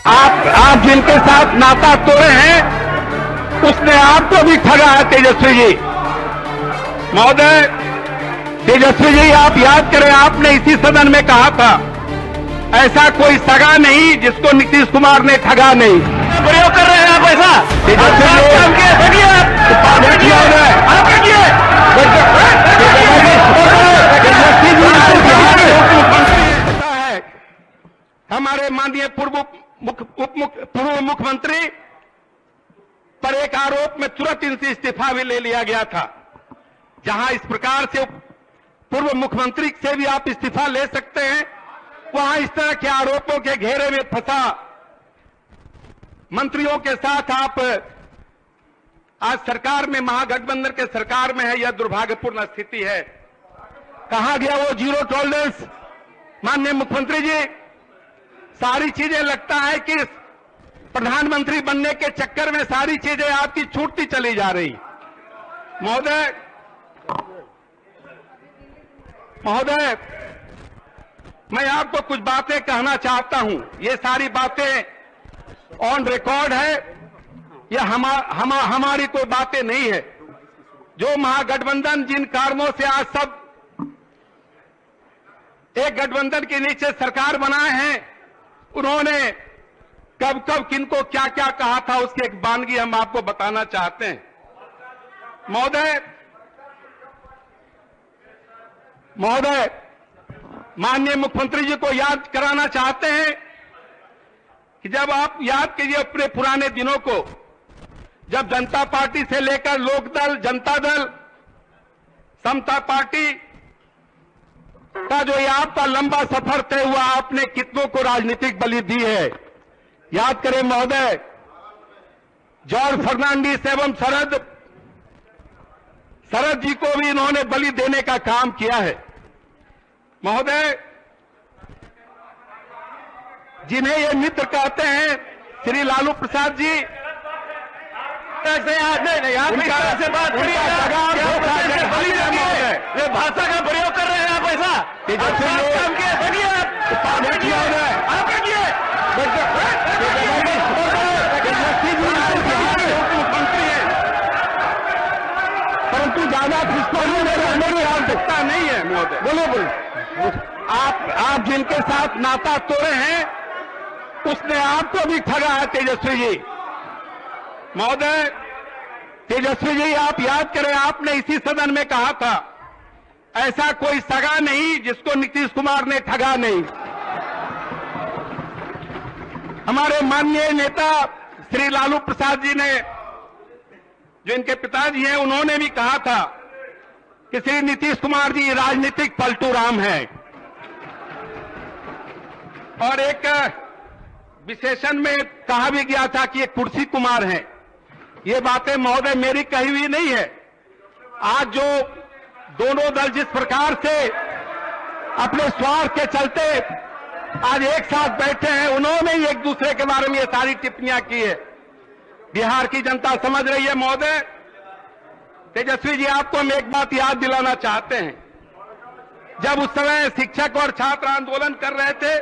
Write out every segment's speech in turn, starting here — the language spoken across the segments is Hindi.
आप जिनके साथ नाता तोड़े हैं, उसने आपको भी ठगा है तेजस्वी जी। महोदय, तेजस्वी जी आप याद करें, आपने इसी सदन में कहा था ऐसा कोई सगा नहीं जिसको नीतीश कुमार ने ठगा नहीं। प्रयोग कर रहे हैं आप ऐसा? तेजस्वी जी हमारे माननीय पूर्व मुख्यमंत्री पर एक आरोप में तुरंत इनसे इस्तीफा भी ले लिया गया था। जहां इस प्रकार से पूर्व मुख्यमंत्री से भी आप इस्तीफा ले सकते हैं, वहां इस तरह के आरोपों के घेरे में फंसा मंत्रियों के साथ आप आज सरकार में, महागठबंधन के सरकार में है। यह दुर्भाग्यपूर्ण स्थिति है। कहां गया वो जीरो टॉलरेंस? माननीय मुख्यमंत्री जी, सारी चीजें लगता है कि प्रधानमंत्री बनने के चक्कर में सारी चीजें आपकी छूटती चली जा रही। महोदय, मैं आपको कुछ बातें कहना चाहता हूं। ये सारी बातें ऑन रिकॉर्ड है, यह हमारी कोई बातें नहीं है। जो महागठबंधन जिन कारणों से आज सब एक गठबंधन के नीचे सरकार बनाए हैं, उन्होंने कब कब किनको क्या क्या कहा था, उसकी एक वानगी हम आपको बताना चाहते हैं। महोदय, माननीय मुख्यमंत्री जी को याद कराना चाहते हैं कि जब आप याद कीजिए अपने पुराने दिनों को, जब जनता पार्टी से लेकर लोकदल, जनता दल, समता पार्टी का जो ये आपका लंबा सफर तय हुआ, आपने कितनों को राजनीतिक बलि दी है। याद करें महोदय, जॉर्ज फर्नांडिस एवं शरद जी को भी इन्होंने बलि देने का काम किया है। महोदय, जिन्हें ये मित्र कहते हैं, श्री लालू प्रसाद जी, से बात भाषा का प्रयोग कर रहे हैं आप ऐसा? परंतु ज्यादा मेरी आवश्यकता नहीं है महोदय। बोलो। आप जिनके साथ नाता तोड़े हैं, उसने आपको भी ठगा है तेजस्वी जी। महोदय, तेजस्वी जी आप याद करें, आपने इसी सदन में कहा था ऐसा कोई सगा नहीं जिसको नीतीश कुमार ने ठगा नहीं। हमारे माननीय नेता श्री लालू प्रसाद जी ने, जो इनके पिताजी हैं, उन्होंने भी कहा था कि श्री नीतीश कुमार जी राजनीतिक पलटू राम हैं। और एक विशेषण में कहा भी गया था कि ये कुर्सी कुमार हैं। ये बातें महोदय मेरी कही हुई नहीं है। आज जो दोनों दल जिस प्रकार से अपने स्वार्थ के चलते आज एक साथ बैठे हैं, उन्होंने ही एक दूसरे के बारे में ये सारी टिप्पणियां की है। बिहार की जनता समझ रही है। महोदय, तेजस्वी जी आपको हम एक बात याद दिलाना चाहते हैं। जब उस समय शिक्षक और छात्र आंदोलन कर रहे थे,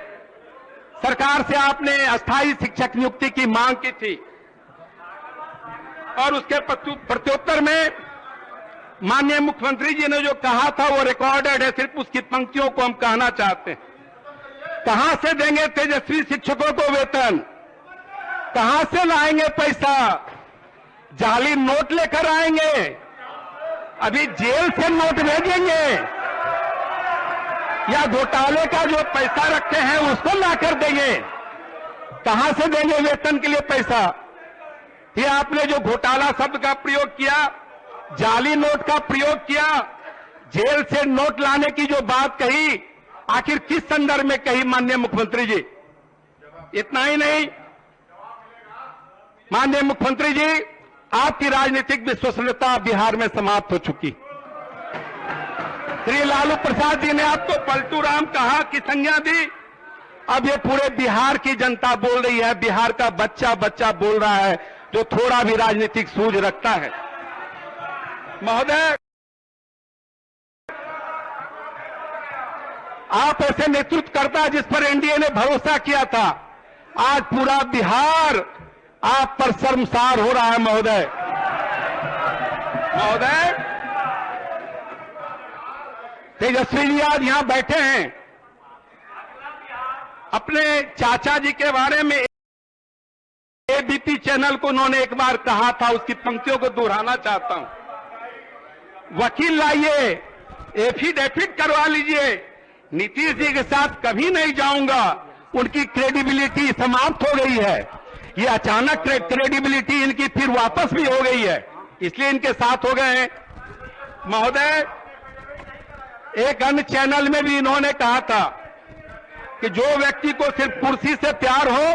सरकार से आपने अस्थायी शिक्षक नियुक्ति की मांग की थी और उसके प्रत्युत्तर में माननीय मुख्यमंत्री जी ने जो कहा था वो रिकॉर्डेड है। सिर्फ उसकी पंक्तियों को हम कहना चाहते हैं। कहां से देंगे तेजस्वी शिक्षकों को वेतन? कहां से लाएंगे पैसा? जाली नोट लेकर आएंगे? अभी जेल से नोट भेजेंगे या घोटाले का जो पैसा रखे हैं उसको लाकर देंगे? कहां से देंगे वेतन के लिए पैसा? ये आपने जो घोटाला शब्द का प्रयोग किया, जाली नोट का प्रयोग किया, जेल से नोट लाने की जो बात कही, आखिर किस संदर्भ में कही माननीय मुख्यमंत्री जी? इतना ही नहीं, माननीय मुख्यमंत्री जी, आपकी राजनीतिक विश्वसनीयता बिहार में समाप्त हो चुकी। श्री लालू प्रसाद जी ने आपको पलटू राम कहा कि संज्ञा दी। अब ये पूरे बिहार की जनता बोल रही है, बिहार का बच्चा बच्चा बोल रहा है जो थोड़ा भी राजनीतिक सूझ रखता है। महोदय, आप ऐसे नेतृत्व करता जिस पर एनडीए ने भरोसा किया था, आज पूरा बिहार आप पर शर्मसार हो रहा है महोदय। महोदय, तेजस्वी जी आज यहां बैठे हैं। अपने चाचा जी के बारे में एबीपी चैनल को उन्होंने एक बार कहा था, उसकी पंक्तियों को दोहराना चाहता हूं। वकील लाइए, एफिडेविट करवा लीजिए, नीतीश जी के साथ कभी नहीं जाऊंगा, उनकी क्रेडिबिलिटी समाप्त हो गई है। ये अचानक क्रेडिबिलिटी इनकी फिर वापस भी हो गई है, इसलिए इनके साथ हो गए हैं। महोदय, एक अन्य चैनल में भी इन्होंने कहा था कि जो व्यक्ति को सिर्फ कुर्सी से प्यार हो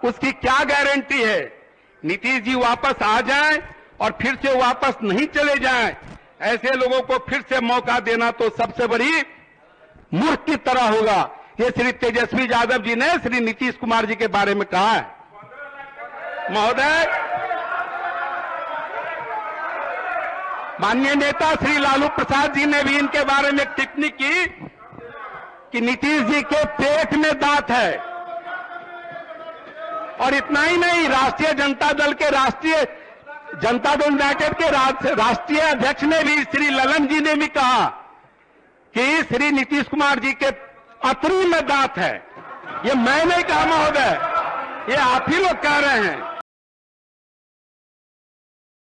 उसकी क्या गारंटी है, नीतीश जी वापस आ जाएं और फिर से वापस नहीं चले जाएं। ऐसे लोगों को फिर से मौका देना तो सबसे बड़ी मूर्ख की तरह होगा। ये श्री तेजस्वी यादव जी ने श्री नीतीश कुमार जी के बारे में कहा है। महोदय, माननीय नेता श्री लालू प्रसाद जी ने भी इनके बारे में टिप्पणी की कि नीतीश जी के पेट में दांत है। और इतना ही नहीं, राष्ट्रीय जनता दल के जनता दल यूनाइटेड के राष्ट्रीय अध्यक्ष ने भी, श्री ललन जी ने भी कहा कि श्री नीतीश कुमार जी के अतरी में दांत है। ये मैं नहीं कहा महोदय, ये आप ही लोग कह रहे हैं।